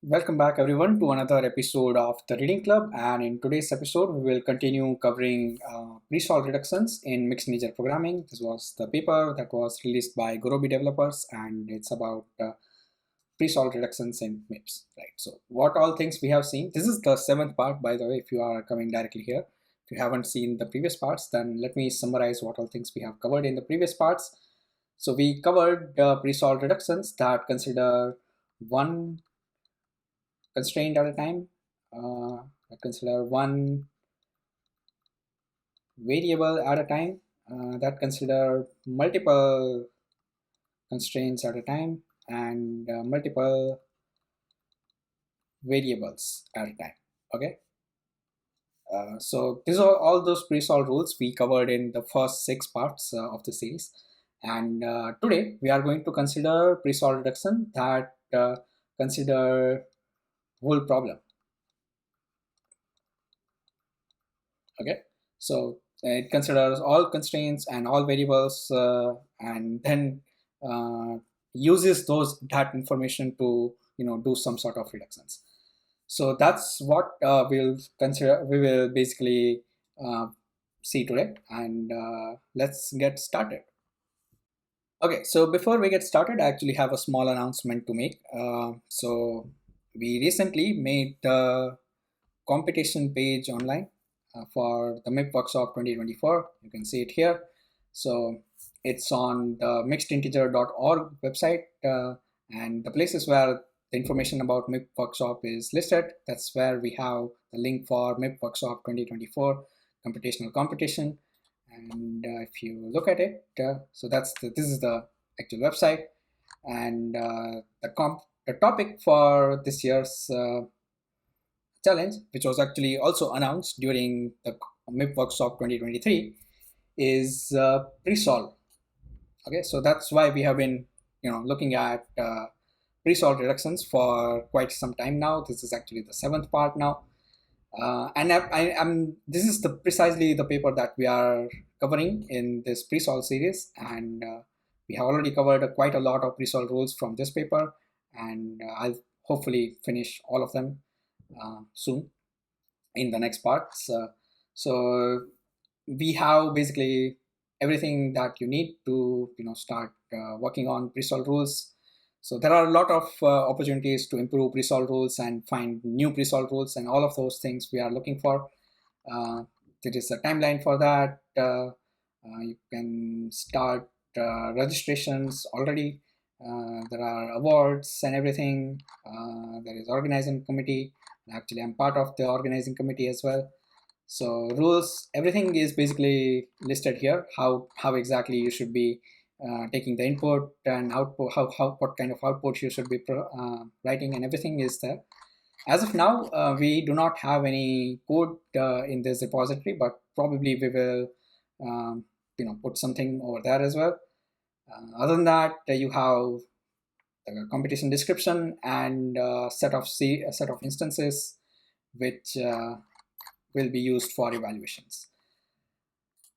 Welcome back everyone to another episode of the Reading Club, and in today's episode we will continue covering Presolve Reductions in mixed integer programming. This was the paper that was released by Gurobi developers, and it's about Presolve Reductions in MIPS, right? So what all things we have seen. This is the seventh part, by the way, if you are coming directly here. If you haven't seen the previous parts, then let me summarize what all things we have covered in the previous parts. So we covered Presolve Reductions that consider one constraint at a time. I consider one variable at a time. That consider multiple constraints at a time and multiple variables at a time. Okay. So these are all those pre-solved rules we covered in the first six parts of the series. And today we are going to consider pre-solved reduction that consider whole problem. Okay, so it considers all constraints and all variables and then uses that information to do some sort of reductions. So that's what we will basically see today, and let's get started. Okay, so before we get started, I actually have a small announcement to make. So we recently made the competition page online for the MIP Workshop 2024. You can see it here. So it's on the mixedinteger.org website, and the places where the information about MIP Workshop is listed, that's where we have the link for MIP Workshop 2024 computational competition. And if you look at it, so this is the actual website, and the topic for this year's challenge, which was actually also announced during the MIP Workshop 2023, is Presolve. Okay, so that's why we have been looking at Presolve reductions for quite some time now. This is actually the seventh part now. And this is precisely the paper that we are covering in this Presolve series, and we have already covered quite a lot of Presolve rules from this paper, and I'll hopefully finish all of them soon in the next parts. So we have basically everything that you need to start working on Presolve rules. So there are a lot of opportunities to improve Presolve rules and find new Presolve rules, and all of those things we are looking for. There is a timeline for that. You can start registrations already. There are awards and everything. There is organizing committee. Actually, I'm part of the organizing committee as well. So rules, everything is basically listed here. How exactly you should be taking the input and output. What kind of output you should be writing, and everything is there. As of now, we do not have any code in this repository, but probably we will put something over there as well. Other than that, you have the competition description and a set of instances which will be used for evaluations.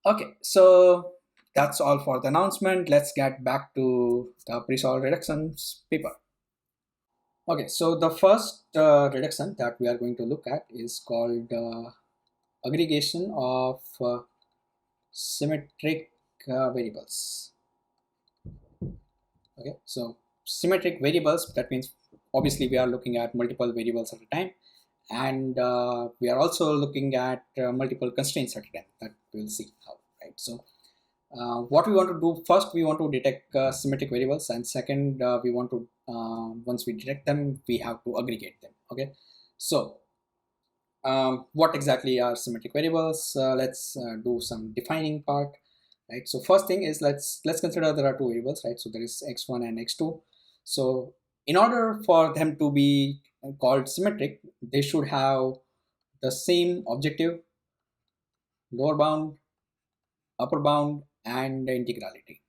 Okay, so that's all for the announcement. Let's get back to the Presolve reductions paper. Okay, so the first reduction that we are going to look at is called aggregation of symmetric variables. Okay, so symmetric variables, that means obviously we are looking at multiple variables at a time, and we are also looking at multiple constraints at a time. That we'll see how, right? So what we want to do first, we want to detect symmetric variables, and second, we want to once we detect them, we have to aggregate them. Okay, so what exactly are symmetric variables? Let's do some defining part, right? So first thing is let's consider there are two variables, right? So there is x1 and x2. So in order for them to be called symmetric, they should have the same objective, lower bound, upper bound, and integrality.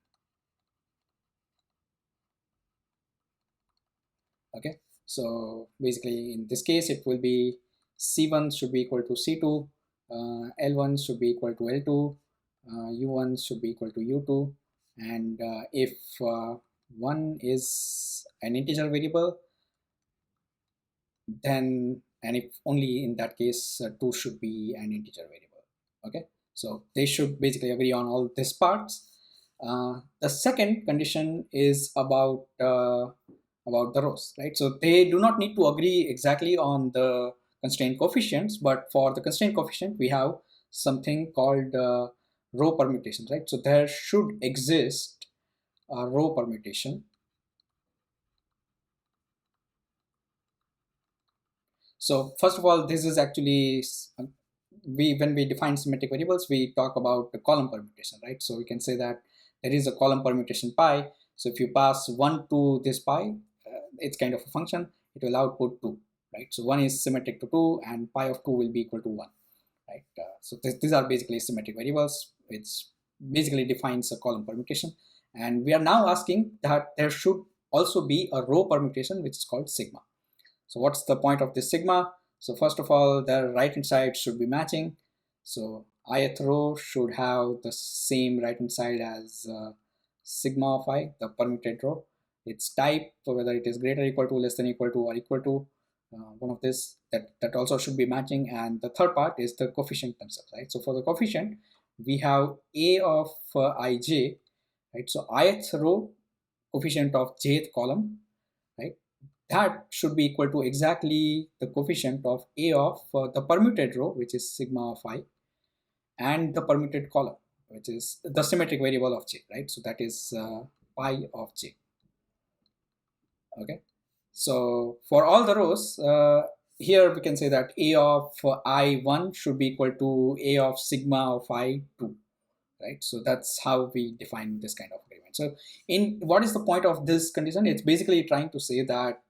Okay, so basically in this case it will be c1 should be equal to c2, l1 should be equal to l2, u1 should be equal to u2, and if one is an integer variable, then, and if only in that case, 2 should be an integer variable. Okay, so they should basically agree on all these parts. The second condition is about the rows, right? So they do not need to agree exactly on the constraint coefficients, but for the constraint coefficient we have something called row permutation, right? So there should exist a row permutation. So first of all, this is actually when we define symmetric variables, we talk about the column permutation, right? So we can say that there is a column permutation pi. So if you pass 1 to this pi, it's kind of a function. It will output 2, right? So 1 is symmetric to 2, and pi of 2 will be equal to 1, right? So these are basically symmetric variables, which basically defines a column permutation. And we are now asking that there should also be a row permutation, which is called sigma. So what's the point of this sigma? So first of all, the right hand side should be matching. So ith row should have the same right hand side as sigma of I, the permuted row. Its type, whether it is greater equal to, less than equal to, or equal to one of this, that also should be matching. And the third part is the coefficient themselves, right? So for the coefficient, we have a of ij, right? So ith row coefficient of jth column, right? That should be equal to exactly the coefficient of a of the permuted row, which is sigma of I, and the permuted column, which is the symmetric variable of j, right? So that is pi of j. Okay, so for all the rows, here we can say that a of I1 should be equal to a of sigma of I2, right? So that's how we define this kind of agreement. So in what is the point of this condition? It's basically trying to say that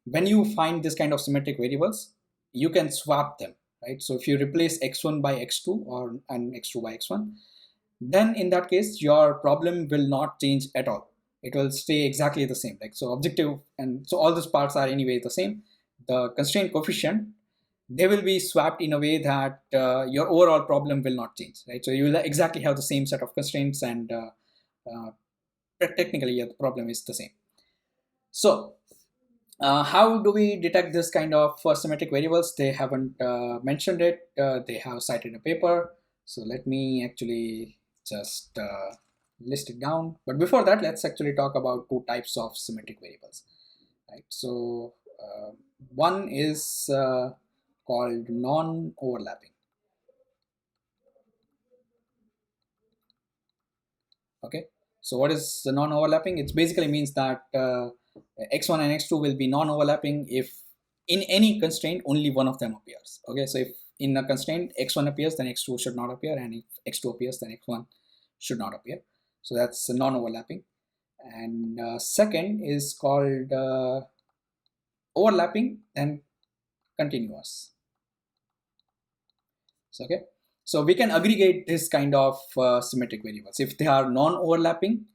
when you find this kind of symmetric variables, you can swap them, right? So if you replace x1 by x2 or and x2 by x1, then in that case your problem will not change at all. It will stay exactly the same. Like, so objective, and so all these parts are anyway the same. The constraint coefficient, they will be swapped in a way that your overall problem will not change, right? So you will exactly have the same set of constraints, and uh, technically yeah, the problem is the same. So how do we detect this kind of symmetric variables? They haven't mentioned it. They have cited a paper. So let me actually just list it down. But before that, let's actually talk about two types of symmetric variables. Right. So one is called non-overlapping. Okay. So what is the non-overlapping? It basically means that x1 and x2 will be non-overlapping if in any constraint only one of them appears. Okay, so if in a constraint x1 appears, then x2 should not appear, and if x2 appears, then x1 should not appear. So that's non-overlapping. And second is called overlapping and continuous. So, okay, so we can aggregate this kind of symmetric variables if they are non-overlapping,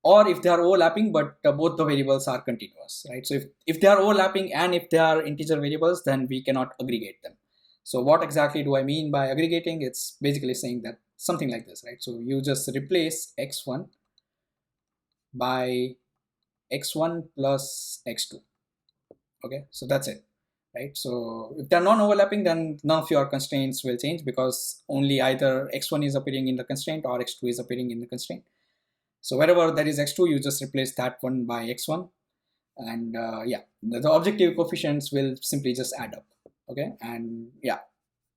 or if they are overlapping but both the variables are continuous, right? So if they are overlapping and if they are integer variables, then we cannot aggregate them. So what exactly do I mean by aggregating? It's basically saying that something like this, right? So you just replace x1 by x1 plus x2. Okay, so that's it, right? So if they're non-overlapping, then none of your constraints will change, because only either x1 is appearing in the constraint or x2 is appearing in the constraint. So wherever there is x2, you just replace that one by x1, and yeah, the objective coefficients will simply just add up. Okay, and yeah,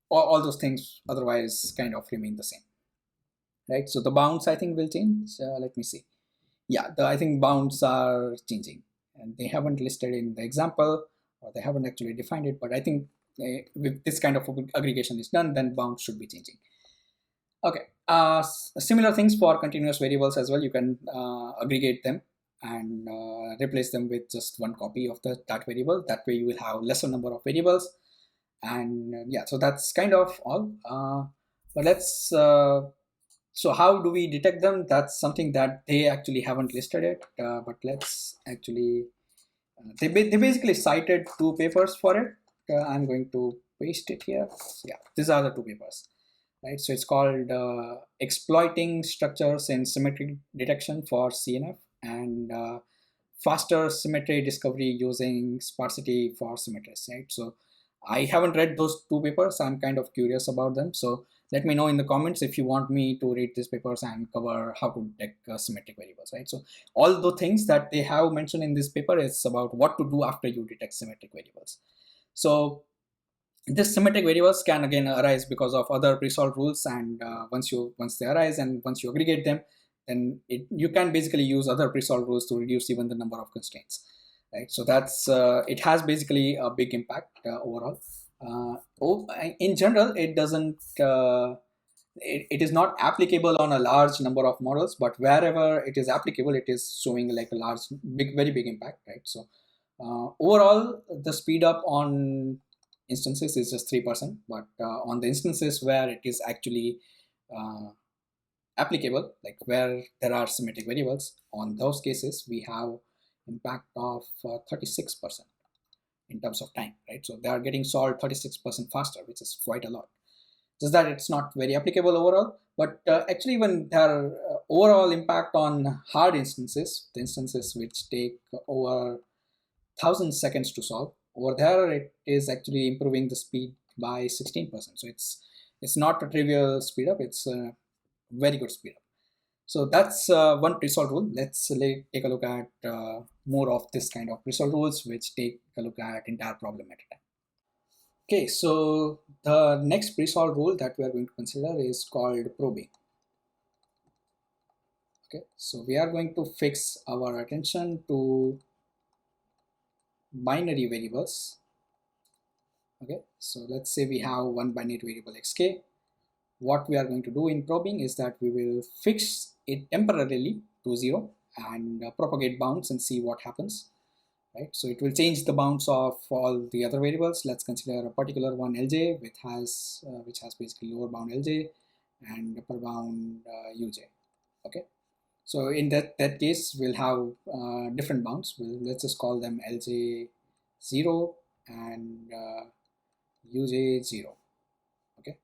all those things otherwise kind of remain the same, right? So the bounds I think will change. Let me see. Yeah, I think bounds are changing, and they haven't listed in the example, or they haven't actually defined it, but I think with this kind of aggregation is done, then bounds should be changing. Okay, similar things for continuous variables as well. You can aggregate them and replace them with just one copy of that variable. That way you will have lesser number of variables. And yeah, so that's kind of all. But let's, so how do we detect them? That's something that they actually haven't listed it, but let's actually, they basically cited two papers for it. I'm going to paste it here. Yeah, these are the two papers. Right, so it's called exploiting structures in symmetric detection for CNF, and faster symmetry discovery using sparsity for symmetries, right? So I haven't read those two papers. I'm kind of curious about them. So let me know in the comments if you want me to read these papers and cover how to detect symmetric variables, right? So all the things that they have mentioned in this paper is about what to do after you detect symmetric variables. So this symmetric variables can again arise because of other presolved rules, and once they arise and once you aggregate them, then you can basically use other presolved rules to reduce even the number of constraints, right? So that's it has basically a big impact overall. In general, it doesn't. It is not applicable on a large number of models, but wherever it is applicable, it is showing like a large, very big impact, right? So overall, the speed up on instances is just 3%, but on the instances where it is actually uh, applicable, like where there are symmetric variables, on those cases we have impact of 36% in terms of time, right? So they are getting solved 36% faster, which is quite a lot. Just that it's not very applicable overall, but actually when their overall impact on hard instances, the instances which take over 1,000 seconds to solve, over there it is actually improving the speed by 16%. So it's not a trivial speed up, it's a very good speed up. So that's one Presolve rule. Let's take a look at more of this kind of Presolve rules, which take a look at entire problem at a time. Okay, so the next Presolve rule that we are going to consider is called probing. Okay, so we are going to fix our attention to binary variables. Okay, so let's say we have one binary variable xk. What we are going to do in probing is that we will fix it temporarily to 0 and propagate bounds and see what happens. Right, so it will change the bounds of all the other variables. Let's consider a particular one Lj, which has basically lower bound Lj and upper bound Uj. Okay, so in that case, we'll have different bounds. Let's just call them Lj 0 and Uj 0. Okay,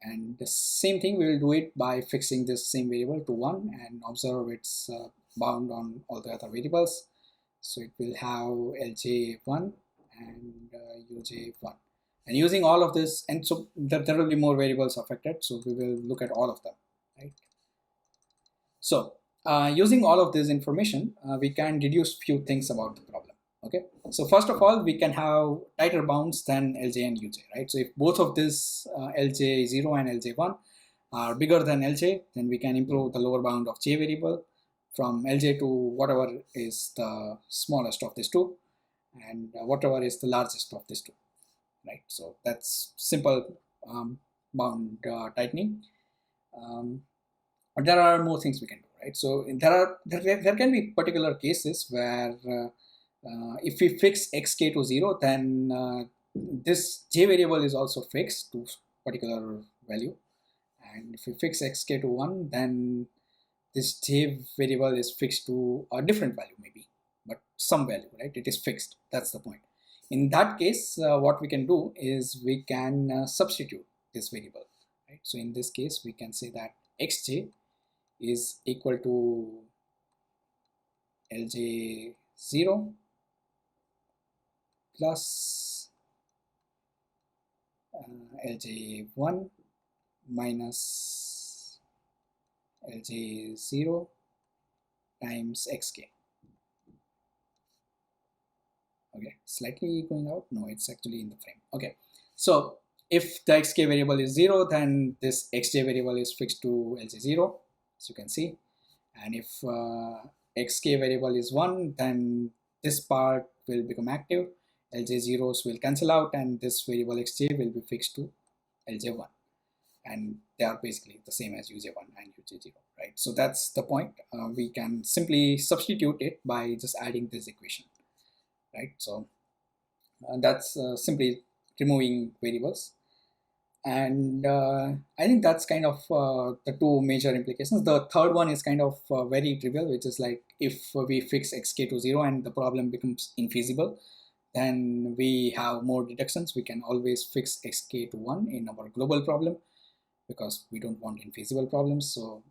and the same thing we will do it by fixing this same variable to 1 and observe its bound on all the other variables. So it will have Lj1 and Uj1, and using all of this, and so there will be more variables affected, so we will look at all of them, right? So using all of this information, we can deduce few things about the problem. Okay, so first of all, we can have tighter bounds than Lj and Uj, right? So if both of this Lj0 and Lj1 are bigger than Lj, then we can improve the lower bound of j variable from Lj to whatever is the smallest of these two, and whatever is the largest of these two, right? So that's simple bound tightening. But there are more things we can do, right? So there can be particular cases where if we fix xk to 0, then this j variable is also fixed to particular value, and if we fix xk to 1, then this j variable is fixed to a different value maybe, but some value, right? It is fixed. That's the point. In that case, what we can do is we can substitute this variable, right? So in this case, we can say that xj is equal to Lj0 plus Lj1 minus Lj0 times xk. Okay, slightly going out. No, it's actually in the frame. Okay, so if the xk variable is 0, then this xj variable is fixed to Lj0, as you can see. And if xk variable is 1, then this part will become active. Lj0s will cancel out, and this variable xj will be fixed to Lj1. And they are basically the same as Uj1 and Uj0, right? So that's the point. We can simply substitute it by just adding this equation, right? So that's simply removing variables. And I think that's kind of the two major implications. The third one is kind of very trivial, which is like if we fix xk to 0 and the problem becomes infeasible, then we have more deductions. We can always fix xk to 1 in our global problem because we don't want infeasible problems. So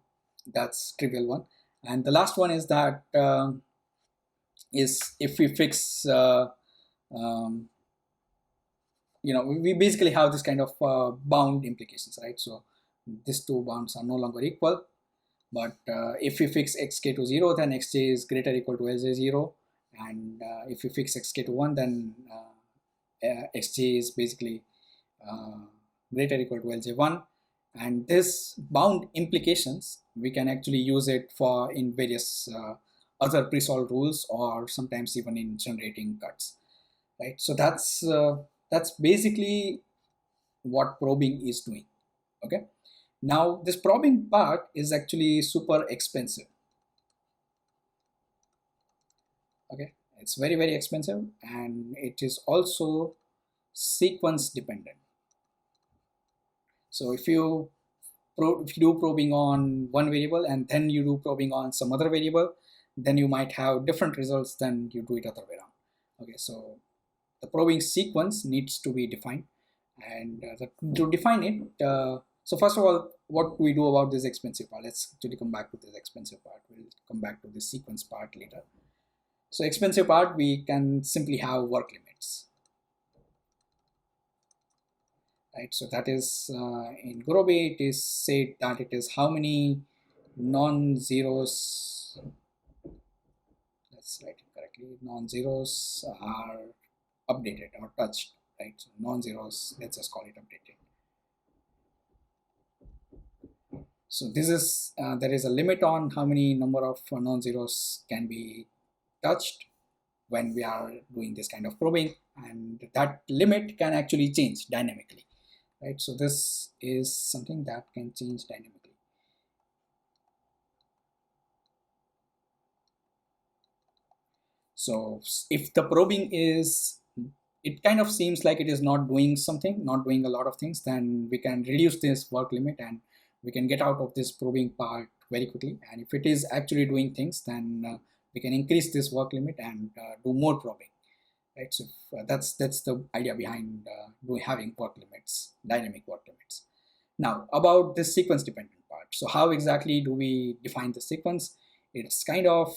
that's trivial one. And the last one is that is if we fix um, we basically have this kind of bound implications, right? So these two bounds are no longer equal, but if we fix xk to 0, then xj is greater or equal to lj0, and if we fix xk to 1, then xj is basically uh, greater or equal to lj1. And this bound implications, we can actually use it for in various other presolve rules, or sometimes even in generating cuts, right? So that's basically what probing is doing. Okay, now this probing part is actually super expensive. Okay, it's very expensive, and it is also sequence dependent. So if you do probing on one variable and then you do probing on some other variable, then you might have different results than you do it other way around. Okay, so the probing sequence needs to be defined, and to define it, so first of all, what do we do about this expensive part? Let's actually come back to this expensive part. We'll come back to the sequence part later. So expensive part, we can simply have work limits, right? So that is in Gurobi, it is said that it is how many non-zeros, let's write it correctly, non-zeros are updated or touched, right? So non-zeros, let's just call it updated. So this is there is a limit on how many number of non-zeros can be touched when we are doing this kind of probing, and that limit can actually change dynamically, right? So this is something that can change dynamically. So if the probing is, it kind of seems like it is not doing something, not doing a lot of things, then we can reduce this work limit and we can get out of this probing part very quickly. And if it is actually doing things, then we can increase this work limit and do more probing, right? So that's the idea behind having work limits, dynamic work limits. Now about this sequence dependent part. So how exactly do we define the sequence? It's kind of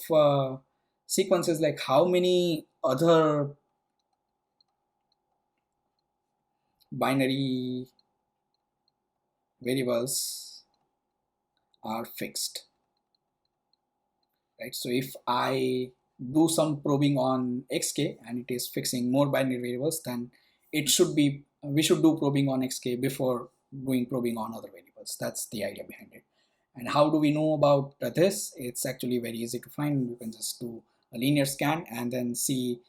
sequences like how many other binary variables are fixed, right? So if I do some probing on xk and it is fixing more binary variables, then it should be, we should do probing on xk before doing probing on other variables. That's the idea behind it. And how do we know about this? It's actually very easy to find. You can just do a linear scan and then see.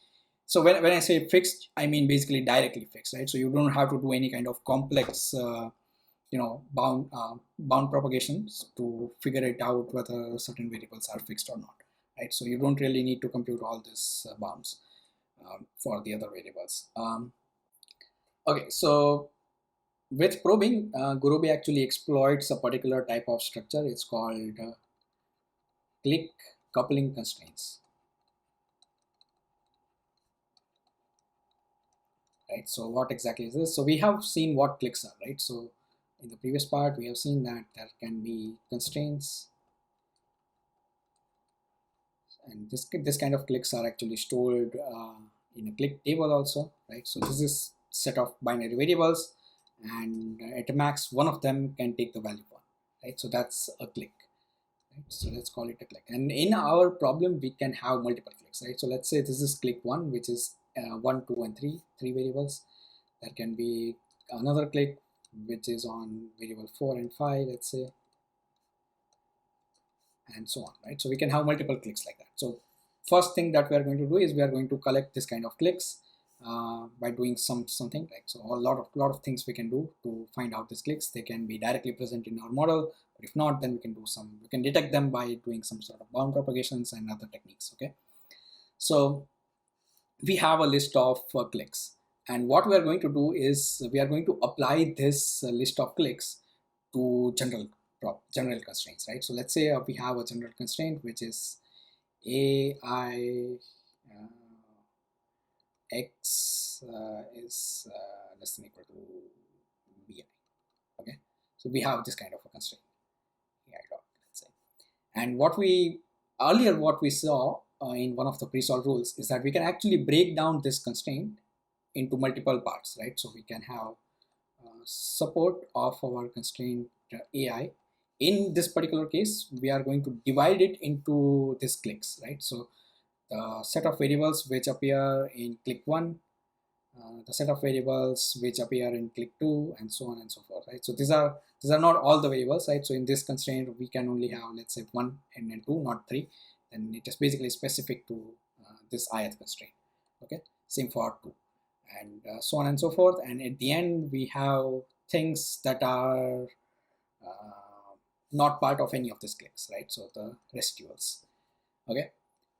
So when I say fixed, I mean basically directly fixed, right? So you don't have to do any kind of complex bound propagations to figure it out whether certain variables are fixed or not, right? So you don't really need to compute all these bounds for the other variables. Okay, so with probing, Gurobi actually exploits a particular type of structure. It's called Clique coupling constraints, right? So what exactly is this? So we have seen what cliques are, right? So in the previous part, we have seen that there can be constraints, and this kind of cliques are actually stored in a clique table also, right? So this is set of binary variables, and at max one of them can take the value 1, right? So that's a clique, right? So let's call it a clique. And in our problem, we can have multiple cliques, right? So let's say this is clique 1, which is 1, 2, and 3 variables. There can be another clique which is on variable 4 and 5, let's say, and so on, right? So we can have multiple cliques like that. So first thing that we are going to do is we are going to collect this kind of cliques by doing something like, so a lot of things we can do to find out these cliques. They can be directly present in our model, but if not, then we can detect them by doing some sort of bound propagations and other techniques. Okay, so we have a list of cliques, and what we are going to do is we are going to apply this list of cliques to general constraints, right? So let's say we have a general constraint which is ai x is less than equal to bi. Okay, so we have this kind of a constraint ai dot, let's say. And what we saw in one of the Presolve rules is that we can actually break down this constraint into multiple parts, right? So we can have support of our constraint AI. In this particular case, we are going to divide it into these cliques, right? So the set of variables which appear in click 1, the set of variables which appear in click 2, and so on and so forth, right? So these are not all the variables, right? So in this constraint we can only have, let's say, 1 and then 2, not 3, and it is basically specific to this ith constraint. Okay, same for 2, and so on and so forth. And at the end we have things that are not part of any of these cliques, right? So the residuals. Okay,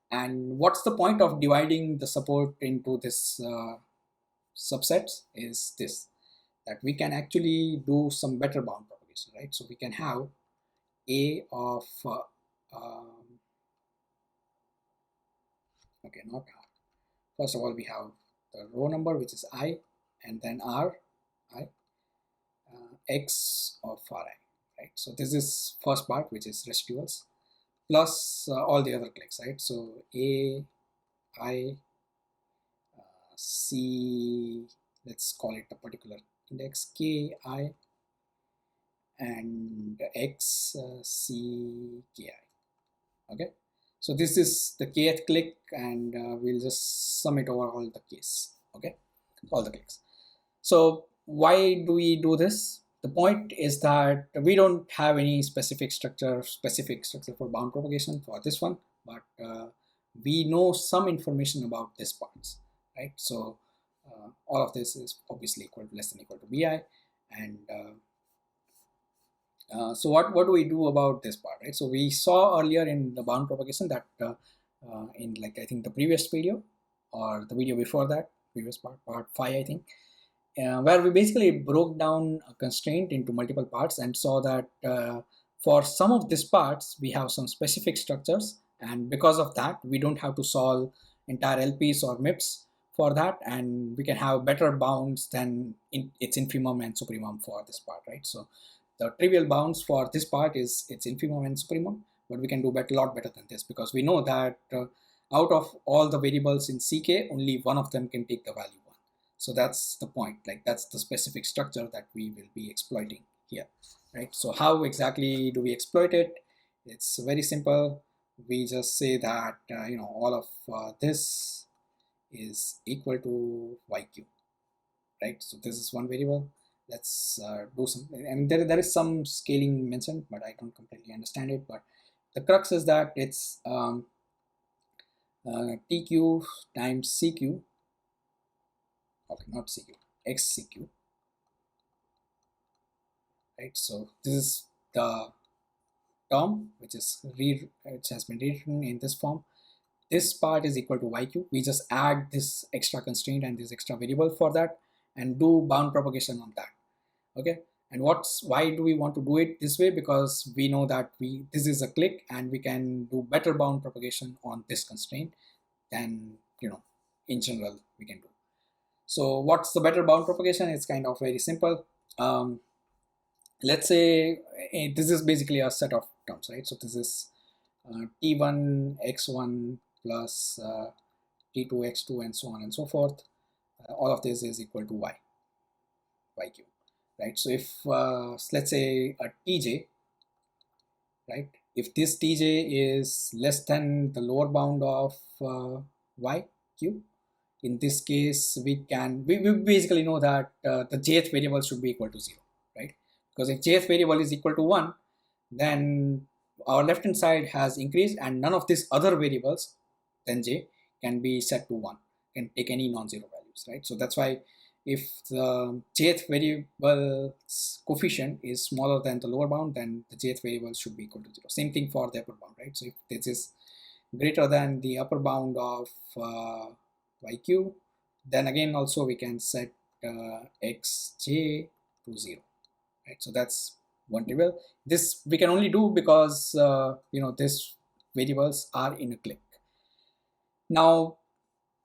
and what's the point of dividing the support into this subsets is this, that we can actually do some better bound propagation, right? So we can have a of okay, not r. First of all, we have the row number, which is I, and then r I, x of ri, right? So this is first part, which is residuals, plus all the other cliques, right? So a, I, c, let's call it a particular index, k, I, and x, c, ki. Okay, so this is the kth clique, and we'll just sum it over all the case. Okay, all the cliques. So why do we do this? The point is that we don't have any specific structure for bound propagation for this one, but we know some information about these parts, right? So all of this is obviously equal to less than equal to bi, and so what do we do about this part, right? So we saw earlier in the bound propagation that in, like, I think the previous video or the video before that, previous part 5, I think, where we basically broke down a constraint into multiple parts and saw that for some of these parts we have some specific structures, and because of that we don't have to solve entire LPs or MIPs for that, and we can have better bounds than its infimum and supremum for this part, right? So the trivial bounds for this part is its infimum and supremum, but we can do a lot better than this, because we know that out of all the variables in CK, only one of them can take the value 1. So that's the point, like that's the specific structure that we will be exploiting here, right? So how exactly do we exploit it? It's very simple. We just say that all of this is equal to YQ, right? So this is one variable. Let's do some, I mean, there is some scaling mentioned, but I don't completely understand it. But the crux is that it's TQ times CQ, okay, not CQ, XCQ, right? So this is the term which has been rewritten in this form. This part is equal to YQ. We just add this extra constraint and this extra variable for that and do bound propagation on that. Okay, and why do we want to do it this way? Because we know that this is a clique and we can do better bound propagation on this constraint than in general we can do. So what's the better bound propagation? It's kind of very simple. Let's say this is basically a set of terms, right? So this is t1 x1 plus t2 x2 and so on and so forth. All of this is equal to yq, right? So if let's say a tj, right, if this tj is less than the lower bound of yq, in this case we basically know that the jth variable should be equal to 0, right? Because if jth variable is equal to 1, then our left hand side has increased and none of these other variables then j can be set to 1, can take any non-zero values, right? So that's why if the jth variable's coefficient is smaller than the lower bound, then the jth variable should be equal to 0. Same thing for the upper bound, right? So if this is greater than the upper bound of yq, then again also we can set xj to 0, right? So that's one trivial. This we can only do because these variables are in a clique. Now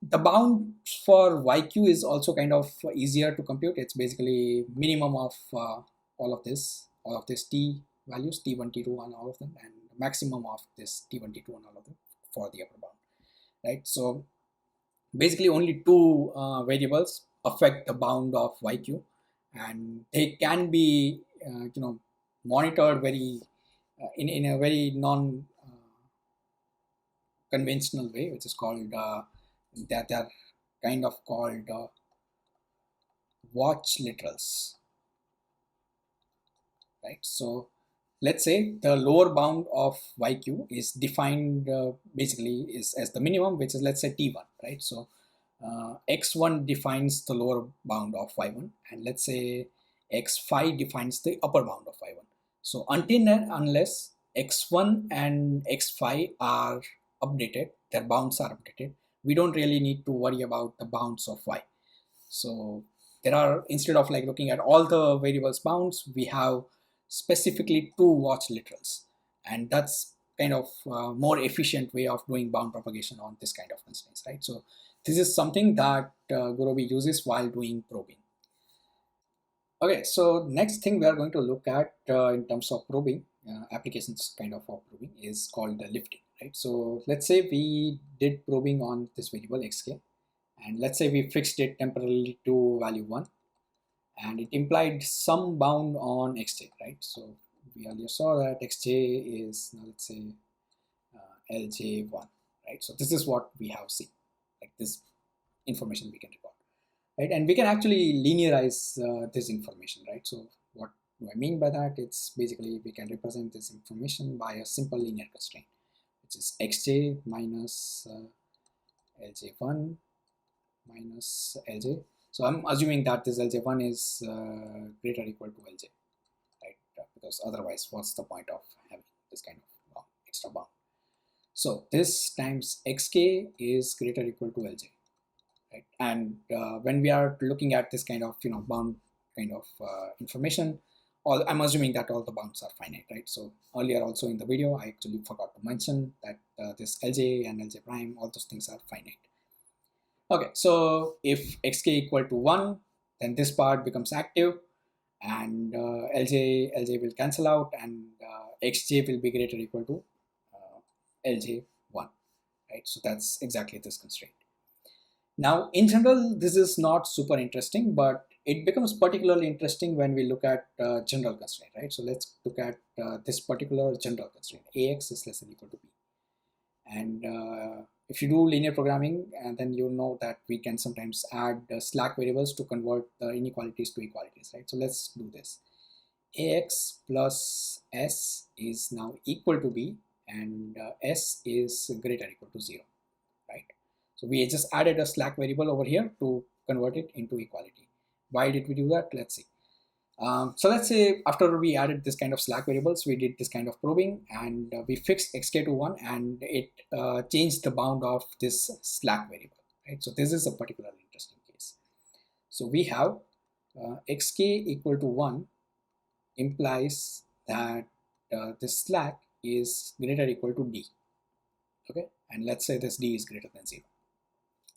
the bound for yq is also kind of easier to compute. It's basically minimum of all of these t values, t1, t2, and all of them, and maximum of this t1, t2, and all of them for the upper bound. right? So basically only two variables affect the bound of YQ, and they can be monitored very in a very non conventional way, which is called that they are kind of called watch literals, right? So let's say the lower bound of YQ is defined basically is as the minimum, which is, let's say, T1, right? So X1 defines the lower bound of Y1, and let's say X5 defines the upper bound of Y1. So until and unless X1 and X5 are updated, their bounds are updated, we don't really need to worry about the bounds of Y. So there are, instead of like looking at all the variables bounds, we have specifically two watch literals, and that's kind of more efficient way of doing bound propagation on this kind of constraints, right? So this is something that Gurobi uses while doing probing. Okay, so next thing we are going to look at in terms of probing, applications kind of probing, is called lifting, right? So let's say we did probing on this variable xk, and let's say we fixed it temporarily to value 1, and it implied some bound on xj, right? So we earlier saw that xj is, now let's say lj1, right? So this is what we have seen, like this information we can record, right? And we can actually linearize this information, right? So what do I mean by that? It's basically we can represent this information by a simple linear constraint, which is xj minus lj1 minus lj. So I'm assuming that this lj1 is greater or equal to lj, right? Because otherwise, what's the point of having this kind of extra bound? So this times xk is greater or equal to lj, right? And when we are looking at this kind of bound kind of information, I'm assuming that all the bounds are finite, right? So earlier also in the video, I actually forgot to mention that this lj and lj prime, all those things are finite. Okay, so if xk equal to 1, then this part becomes active, and lj will cancel out, and xj will be greater or equal to lj1, right? So that's exactly this constraint. Now, in general, this is not super interesting, but it becomes particularly interesting when we look at general constraint, right? So let's look at this particular general constraint. Ax is less than or equal to b. And if you do linear programming, and then you know that we can sometimes add slack variables to convert the inequalities to equalities, right? So let's do this. Ax plus s is now equal to b, and s is greater or equal to 0, right? So we just added a slack variable over here to convert it into equality. Why did we do that? Let's see. So let's say after we added this kind of slack variables, we did this kind of probing, and we fixed xk to 1, and it changed the bound of this slack variable, right? So this is a particularly interesting case. So we have xk equal to 1 implies that this slack is greater or equal to d, okay? And let's say this d is greater than 0.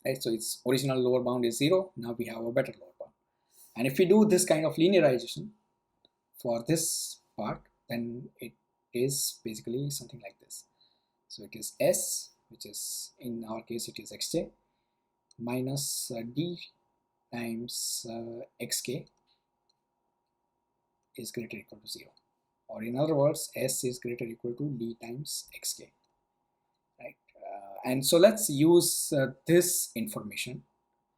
Right, so its original lower bound is 0. Now we have a better lower bound. And if we do this kind of linearization for this part, then it is basically something like this. So it is s, which is, in our case, it is xj, minus d times xk is greater or equal to 0. Or in other words, s is greater or equal to d times xk. Right? And so let's use this information.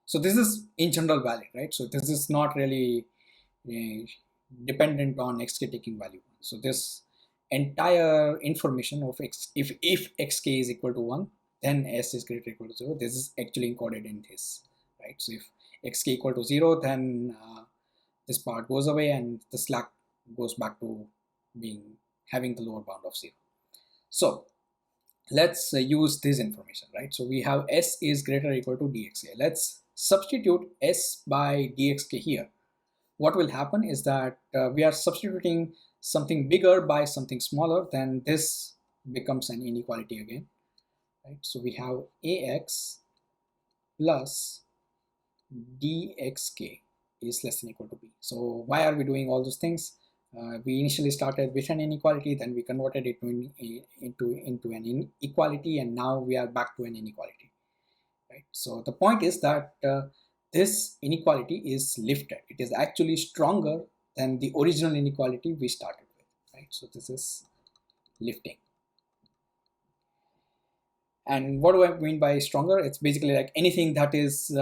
So this is in general valid, right? So this is not really dependent on xk taking value 1. So this entire information of x, if xk is equal to 1, then s is greater or equal to 0. This is actually encoded in this, right? So if xk equal to 0, then this part goes away, and the slack goes back to having the lower bound of 0. So let's use this information, right? So we have s is greater or equal to dxk. Let's substitute s by dxk here. What will happen is that we are substituting something bigger by something smaller, then this becomes an inequality again, right? So we have ax plus dxk is less than or equal to b. So why are we doing all those things? We initially started with an inequality, then we converted it into an inequality, and now we are back to an inequality. right? So the point is that this inequality is lifted. It is actually stronger than the original inequality we started with, right? So this is lifting. And what do I mean by stronger? It's basically like anything that is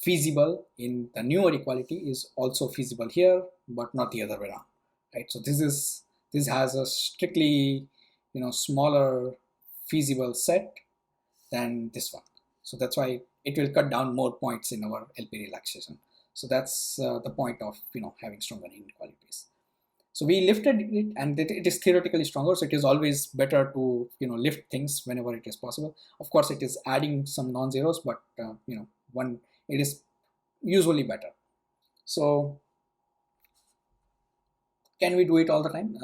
feasible in the newer equality is also feasible here, but not the other way around, right? So this has a strictly, smaller feasible set than this one. So that's why it will cut down more points in our LP relaxation. So that's the point of having stronger inequalities. So we lifted it, and it is theoretically stronger. So it is always better to lift things whenever it is possible. Of course, it is adding some non-zeros, but one it is usually better. So can we do it all the time?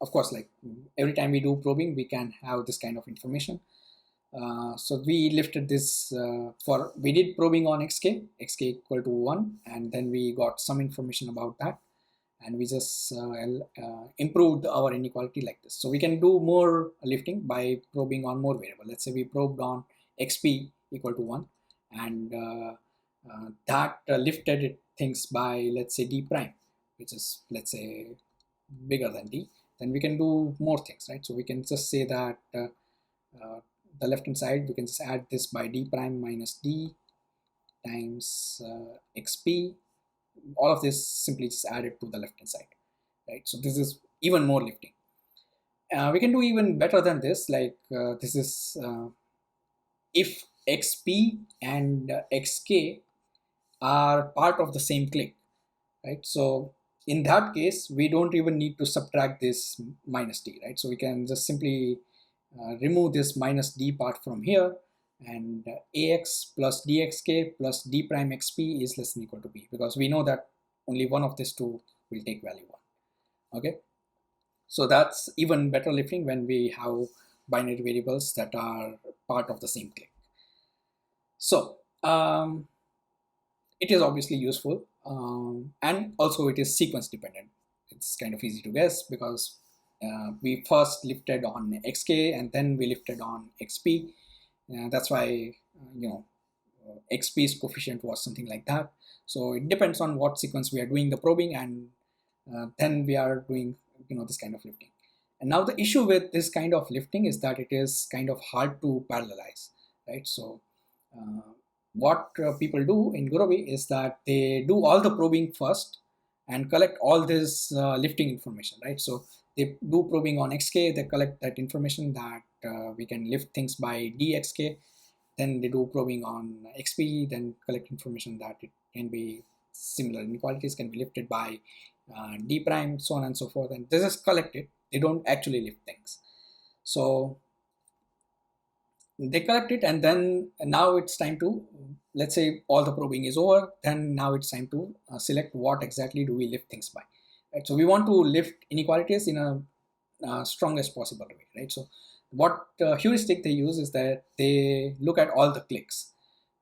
Of course, like every time we do probing, we can have this kind of information. So we lifted this we did probing on xk equal to 1, and then we got some information about that, and we just improved our inequality like this. So we can do more lifting by probing on more variable. Let's say we probed on xp equal to 1, and that lifted things by, let's say, d prime, which is, let's say, bigger than d. Then we can do more things, right? So we can just say that the left hand side, we can just add this by d prime minus d times xp. All of this simply just added to the left hand side, right? So this is even more lifting. We can do even better than this, like this is if xp and xk are part of the same clique, right? So in that case, we don't even need to subtract this minus d, right? So we can just simply remove this minus d part from here, and ax plus dxk plus d prime xp is less than or equal to b, because we know that only one of these two will take value 1. Okay, so that's even better lifting when we have binary variables that are part of the same clique. So it is obviously useful, and also it is sequence dependent. It's kind of easy to guess because we first lifted on xk and then we lifted on xp. That's why xp's coefficient was something like that. So it depends on what sequence we are doing the probing, and then we are doing this kind of lifting. And now the issue with this kind of lifting is that it is kind of hard to parallelize, right? So what people do in Gurobi is that they do all the probing first and collect all this lifting information, right? So they do probing on xk, they collect that information that we can lift things by dxk. Then they do probing on xp, then collect information that it can be similar inequalities can be lifted by d prime, so on and so forth. And this is collected. They don't actually lift things. So they collect it, and then now it's time to, let's say all the probing is over, then now it's time to select what exactly do we lift things by, right? So we want to lift inequalities in a strongest possible way, right? So what heuristic they use is that they look at all the cliques,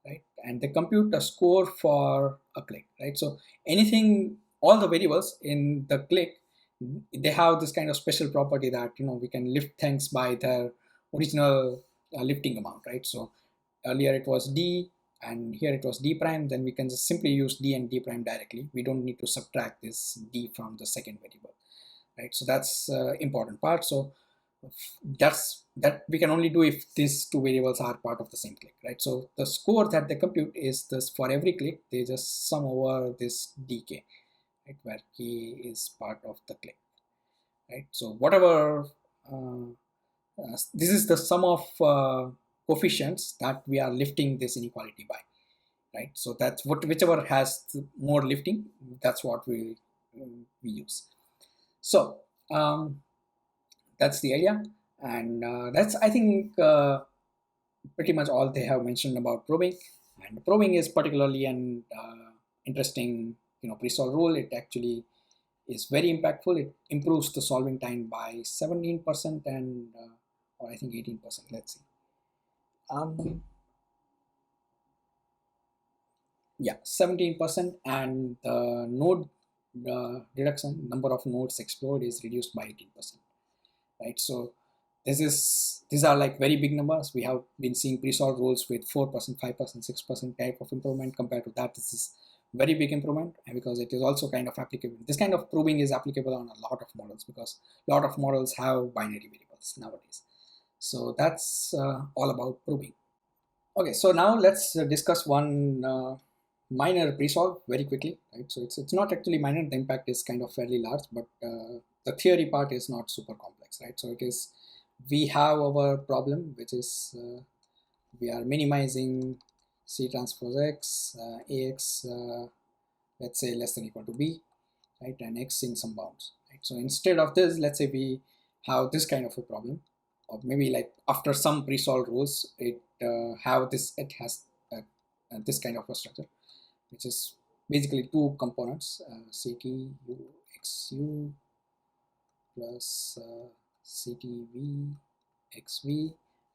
right? And they compute a score for a clique, right? So anything, all the variables in the clique, they have this kind of special property that we can lift things by their original lifting amount, right? So earlier it was d, and here it was d prime. Then we can just simply use d and d prime directly. We don't need to subtract this d from the second variable, right? So that's important part. So that we can only do if these two variables are part of the same clique, right? So the score that they compute is this: for every clique they just sum over this dk, right, where k is part of the clique, right? So whatever this is the sum of coefficients that we are lifting this inequality by, right? So that's whichever has more lifting, that's what we use. So that's the idea, and that's, I think, pretty much all they have mentioned about probing. And probing is particularly an interesting Presolve rule. It actually is very impactful. It improves the solving time by 17% and or I think 18%. Let's see. Yeah, 17%, and the node reduction, number of nodes explored, is reduced by 18%, right? So These are like very big numbers. We have been seeing Presolve rules with 4%, 5%, 6% type of improvement. Compared to that, this is very big improvement, and because it is also kind of applicable. This kind of proving is applicable on a lot of models, because a lot of models have binary variables nowadays. So that's all about proving. Okay, so now let's discuss one minor Presolve very quickly. Right, so it's not actually minor. The impact is kind of fairly large, but the theory part is not super complex, right? So it is, we have our problem, which is we are minimizing C transpose X, AX, let's say less than equal to B, right, and X in some bounds, right? So instead of this, let's say we have this kind of a problem, or maybe like after some Presolve rules, it has this kind of a structure, which is basically two components, CT U X U plus CTV XV,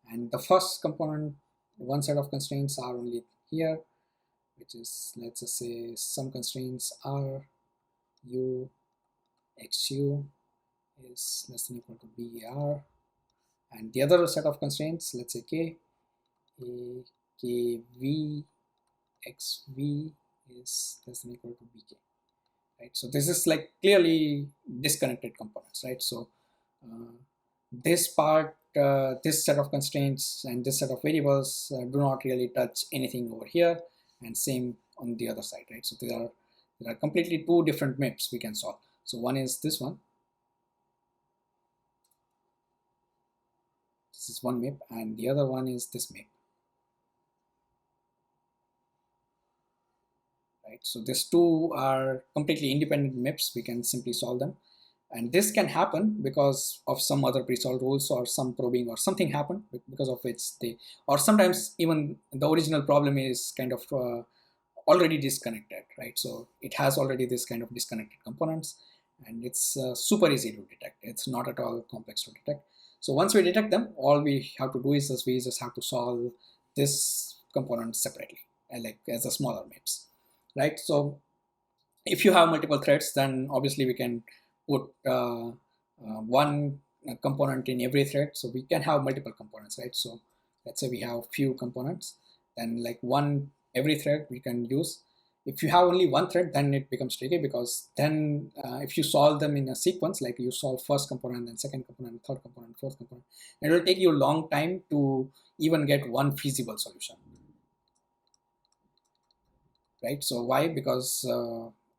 and the first component, one set of constraints are only here, which is, let's just say some constraints are U XU is less than equal to BAR, and the other set of constraints, let's say K, KV XV is less than equal to BK. Right, so this is like clearly disconnected components, right? So this part, this set of constraints and this set of variables do not really touch anything over here, and same on the other side, right? So there are completely two different MIPs we can solve. So one is this one. This is one MIP, and the other one is this MIP. Right, so these two are completely independent MIPs. We can simply solve them, and this can happen because of some other Presolve rules or some probing or something happened because of which they, or sometimes even the original problem is kind of already disconnected, right? So it has already this kind of disconnected components, and it's super easy to detect. It's not at all complex to detect. So once we detect them, all we have to do is we just have to solve this component separately, like as a smaller MIPs. Right, so if you have multiple threads, then obviously we can put one component in every thread, so we can have multiple components, right? So let's say we have few components, then like one every thread we can use. If you have only one thread, then it becomes tricky, because then if you solve them in a sequence, like you solve first component, then second component, third component, fourth component, it will take you a long time to even get one feasible solution. Right, so why? Because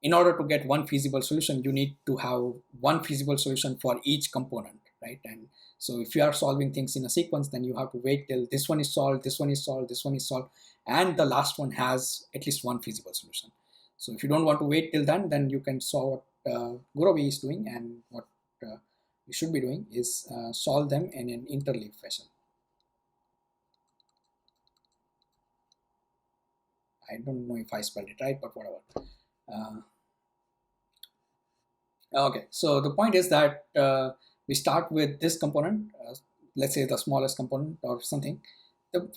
in order to get one feasible solution, you need to have one feasible solution for each component, right? And so if you are solving things in a sequence, then you have to wait till this one is solved, this one is solved, this one is solved, and the last one has at least one feasible solution. So if you don't want to wait till then you can solve what Gurobi is doing, and what you should be doing is solve them in an interleave fashion. I don't know if I spelled it right, but whatever. Okay, so the point is that we start with this component, let's say the smallest component or something.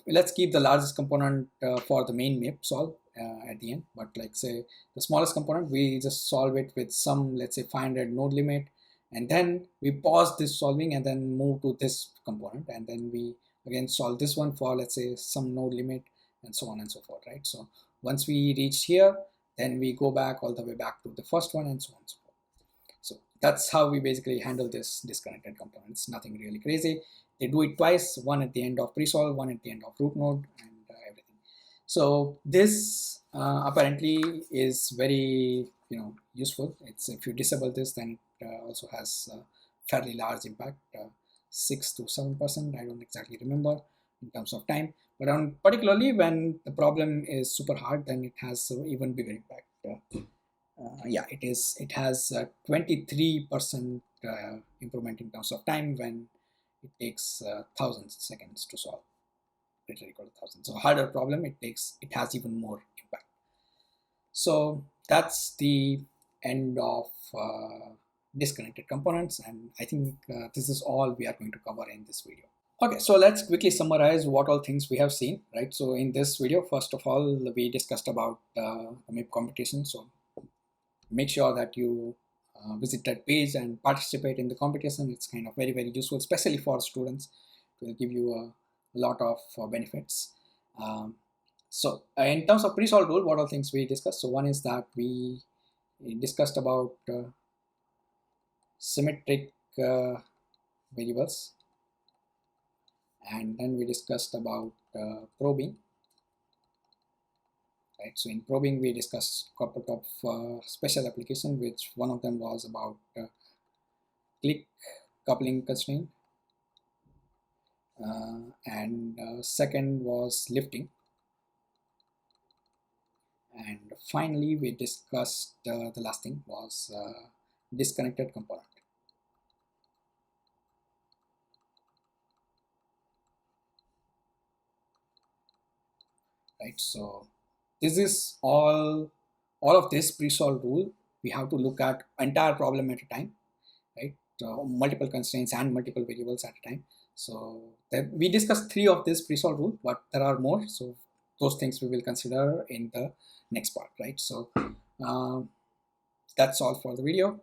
Let's keep the largest component for the main MIP solve at the end, but like say the smallest component, we just solve it with some, let's say 500 node limit, and then we pause this solving and then move to this component, and then we again solve this one for, let's say, some node limit, and so on and so forth, right? So once we reach here, then we go back all the way back to the first one, and so on and so forth. So that's how we basically handle this disconnected components. Nothing really crazy. They do it twice, one at the end of Presolve, one at the end of root node, and everything. So this apparently is very useful. It's, if you disable this, then it also has a fairly large impact, 6 to 7%. I don't exactly remember in terms of time, but particularly when the problem is super hard, then it has even bigger impact. Yeah, it has 23% improvement in terms of time when it takes 1,000 seconds to solve, greater equal to 1,000. So harder problem, it has even more impact. So that's the end of disconnected components, and I think this is all we are going to cover in this video. Okay, so let's quickly summarize what all things we have seen, right? So in this video, first of all, we discussed about MIP competition. So make sure that you visit that page and participate in the competition. It's kind of very, very useful, especially for students. It will give you a lot of benefits. So in terms of pre-solve rule, what all things we discussed? So one is that we discussed about symmetric variables, and then we discussed about probing. Right. So in probing, we discussed a couple of special application, which one of them was about Clique coupling constraint, and second was lifting, and finally we discussed the last thing was disconnected component. Right. So this is all of this pre-solve rule. We have to look at entire problem at a time, right? Multiple constraints and multiple variables at a time. So we discussed 3 of this pre-solve rule, but there are more. So those things we will consider in the next part, right? So that's all for the video.